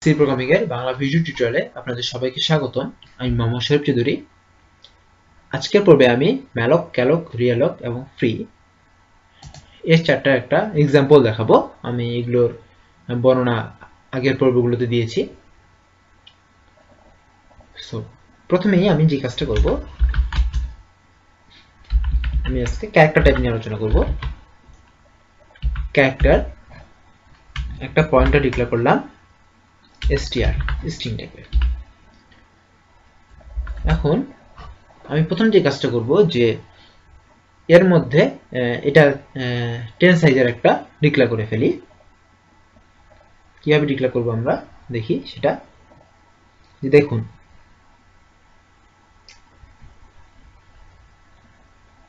C programming এর Bangla video টিউটোরিয়ালে আপনাদের সবাইকে স্বাগতম। আমি মোহাম্মদ শরীফ চৌধুরী। আজকের পর্বে আমি ম্যালক, ক্যালক, রিয়ালক এবং ফ্রি এর চারটার একটা এক্সাম্পল দেখাবো। আমি এগুলোর বর্ণনা আগের পর্বগুলোতে দিয়েছি। সো প্রথমেই আমি যে কাজটা করব, আমি আজকে ক্যারেক্টার টাইপ নিয়ে আলোচনা করব। ক্যারেক্টার একটা পয়েন্টার ডিক্লেয়ার করলাম str স্ট্রিং টাইপের। এখন আমি প্রথম যে কাজটা করব যে এর মধ্যে এটা 10 সাইজের একটা ডিক্লেয়ার করে ফেলি। কিভাবে ডিক্লেয়ার করব আমরা দেখি সেটা। দেখুন,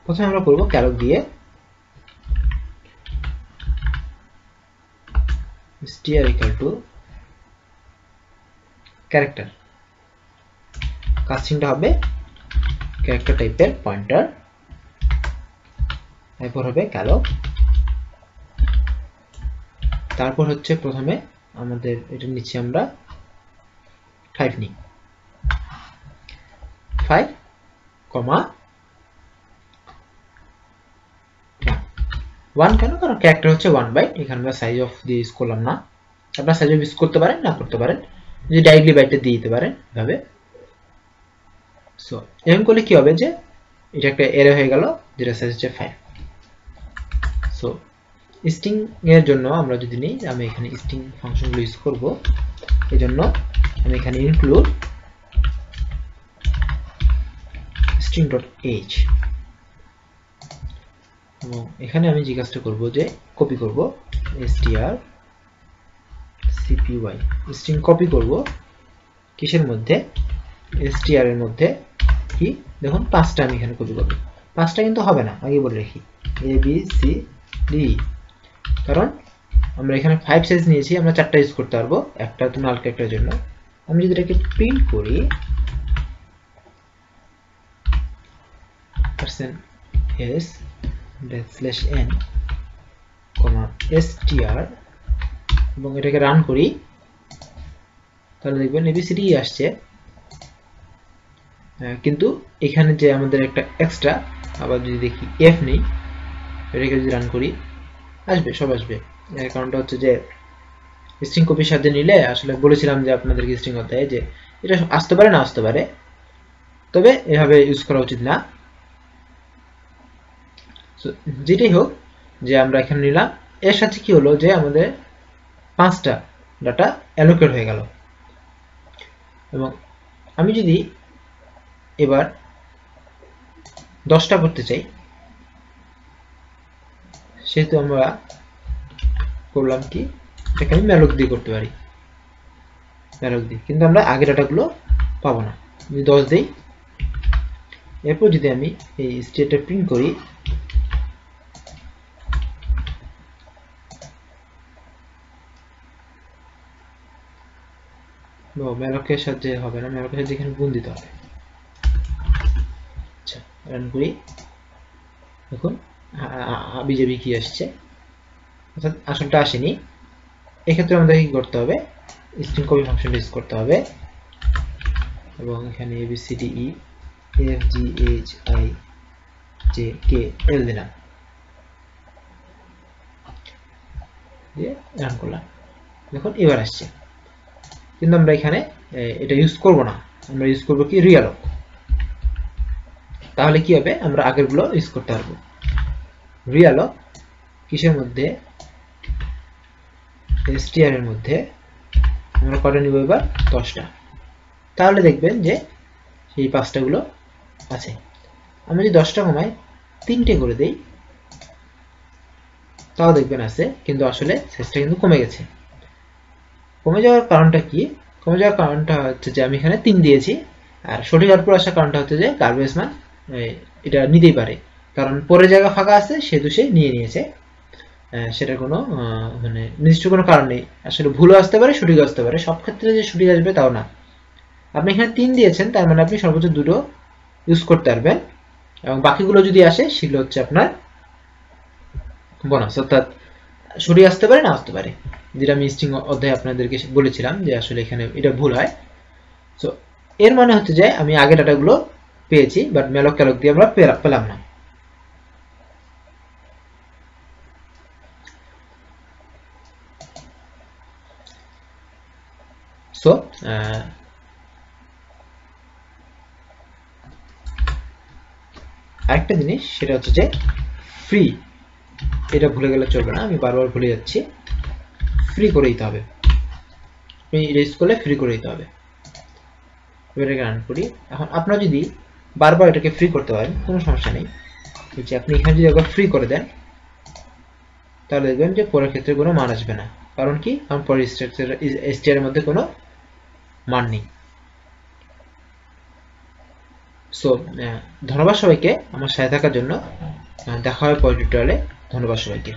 প্রথমে আমরা করব ক্যালক দিয়ে str equal to ক্যারেক্টার। কাস্টিংটা হবে ক্যারেক্টার টাইপের পয়েন্টার, তারপর হবে ক্যালক, তারপর হচ্ছে প্রথমে আমাদের এটা নিচ্ছি আমরা 5 নিই, 5 কমা 1 কেন? কারণ ক্যারেক্টার হচ্ছে 1 বাইট, এখানে আমরা সাইজ অফ দিয়ে ইউজ করলাম না। আপনারা সাইজ অফ ইউজ করতে পারেন, না করতে পারেন, যদি ডাইরেক্টলি বাইটে দিয়ে দিতে পারেন এভাবে। সো এরকম করলে কি হবে যে এটা একটা এরে হয়ে গেল যেটা সাইজ হচ্ছে 5। সো স্ট্রিং এর জন্য আমরা যদি নিই, আমি এখানে স্ট্রিং ফাংশনগুলো ইউজ করব। এই জন্য আমি এখানে ইনক্লুড string.h এবং এখানে আমি যে কাজটা করব যে কপি করব str cpy, স্ট্রিং কপি করব কিসের মধ্যে? str এর মধ্যে। কি দেখুন, 5টা আমি এখানে কপি করব। 5টা কিন্তু হবে না, আগে বলে রাখি a b c d, কারণ আমরা এখানে 5 সাইজ নিয়েছি, আমরা 4টা ইউজ করতে পারবো, একটা তো নাল ক্যারেক্টারের জন্য। আমি যদি এটাকে প্রিন্ট করি %s/n, str এবং এটাকে রান করি, তাহলে দেখবেন abcd আসছে। কিন্তু এখানে যে আমাদের একটা এক্সট্রা, আবার যদি দেখি f নেই, এটাকে যদি রান করি আসবে, সব আসবে। এর কারণটা হচ্ছে যে স্ট্রিং কপির সাথে নিলে, আসলে বলেছিলাম যে আপনাদেরকে স্ট্রিং অধ্যায়ে যে এটা আসতে পারে না আসতে পারে, তবে এভাবে ইউজ করা উচিত না। যেটাই হোক, যে আমরা এখানে নিলাম, এর সাথে কি হলো যে আমাদের 5টা ডাটা অ্যালোকেট হয়ে গেল। এবং আমি যদি এবার 10টা করতে চাই, সেহেতু আমরা করলাম কি, এটাকে আমি ম্যালক দিয়ে করতে পারি, ম্যালক দিয়ে, কিন্তু আমরা আগের ডাটাগুলো পাবো না। যদি 10 দেই, এরপর যদি আমি এই স্টেটটা প্রিন্ট করি, ম্যালকের সাথে হবে না, ম্যালকের সাথে এখানে গুণ দিতে হবে। আচ্ছা, রান করি, দেখুন বিজেপি কি আসছে, অর্থাৎ আসলটা আসেনি। এক্ষেত্রে আমাদের কি করতে হবে? স্ট্রিং কপি ফাংশন ইউজ করতে হবে এবং এখানে a b c d e f g h i j k l দিলাম, দিয়ে রান করলাম। দেখুন এবার আসছে, কিন্তু আমরা এখানে এটা ইউজ করব না, আমরা ইউজ করব কি রিয়ালক। তাহলে কি হবে? আমরা আগেরগুলো ইউজ করতে পারবো। রিয়ালক কিসের মধ্যে? str এর মধ্যে। আমরা কটা নিব এবার? 10টা। তাহলে দেখবেন যে সেই 5টা গুলো আছে। আমি যদি 10টা কমাই 3টে করে দেই, তাও দেখবেন আছে, কিন্তু আসলে সাইজটা কিন্তু কমে গেছে। কমে যাওয়ার কারণটা কি? কমে যাওয়ার কারণটা হচ্ছে যে আমি এখানে 3 দিয়েছি, আর সঠিক আউটপুট আসার কারণটা হচ্ছে যে গার্বেজ মান এটা নিতেই পারে, কারণ পরে জায়গা ফাঁকা আছে, সেহেতু সে নিয়ে নিয়েছে। সেটা কোনো মানে নির্দিষ্ট কোনো কারণ নেই। আসলে ভুলও আসতে পারে, সঠিক আসতে পারে, সব ক্ষেত্রে যে সঠিক আসবে তাও না। আপনি এখানে 3 দিয়েছেন, তার মানে আপনি সর্বোচ্চ 2টো ইউজ করতে পারবেন, এবং বাকিগুলো যদি আসে সেগুলো হচ্ছে আপনার বোনাস। অর্থাৎ সরিয়ে আসতে পারে, না আসতে পারে, যেটা আমি স্ট্রিং অধ্যায়ে আপনাদেরকে বলেছিলাম যে আসলে এখানে এটা ভুল হয়। সো এর মানে হচ্ছে যে আমি আগে ডাটাগুলো পেয়েছি, বাট ম্যালক ক্যালক দিয়ে আমরা পেলাম না। সো আরেকটা জিনিস সেটা হচ্ছে যে ফ্রি, এটা ভুলে গেলে চলবে না, আমি বারবার ভুলে যাচ্ছি। ফ্রি করে দিতে হবে, আপনি রেজ করলে ফ্রি করে দিতে হবে। এটাকে রান করি। এখন আপনারা যদি বারবার এটাকে ফ্রি করতে পারেন কোনো সমস্যা নেই, যে আপনি এখানে যদি একবার ফ্রি করে দেন তাহলে দেখবেন যে পরের ক্ষেত্রে কোনো মান আসবে না। কারণ কি, কারণ পরের স্ট্রাকচার এর মধ্যে কোনো মান নেই। সো ধন্যবাদ সবাইকে আমার সাথে থাকার জন্য। দেখা হবে পরের টিউটোরিয়ালে। ধন্যবাদ সবাইকে।